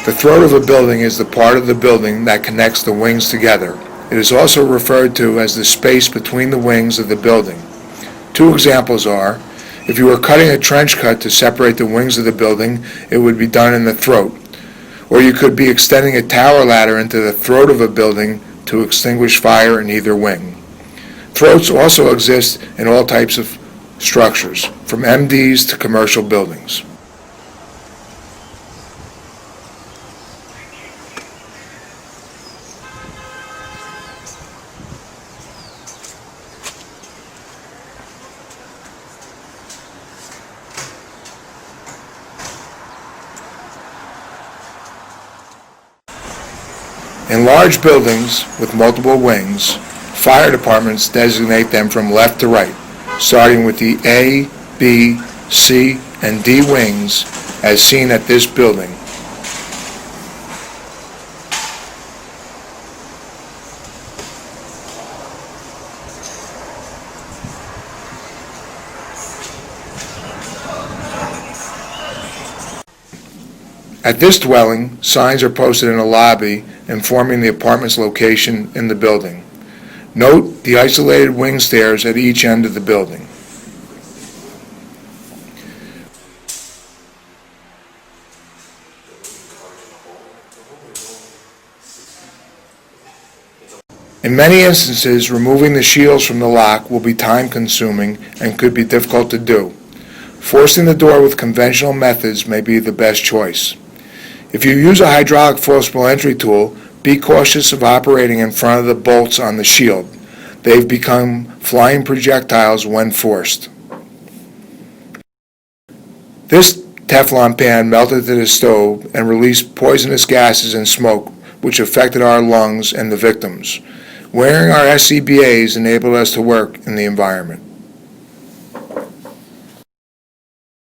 The throat of a building is the part of the building that connects the wings together. It is also referred to as the space between the wings of the building. Two examples are, if you were cutting a trench cut to separate the wings of the building, it would be done in the throat. Or you could be extending a tower ladder into the throat of a building to extinguish fire in either wing. Throats also exist in all types of structures, from MDs to commercial buildings. In large buildings with multiple wings, fire departments designate them from left to right, starting with the A, B, C, and D wings as seen at this building. At this dwelling, signs are posted in a lobby informing the apartment's location in the building. Note the isolated wing stairs at each end of the building. In many instances, removing the shields from the lock will be time-consuming and could be difficult to do. Forcing the door with conventional methods may be the best choice. If you use a hydraulic forcible entry tool, be cautious of operating in front of the bolts on the shield. They've become flying projectiles when forced. This Teflon pan melted to the stove and released poisonous gases and smoke, which affected our lungs and the victims. Wearing our SCBAs enabled us to work in the environment.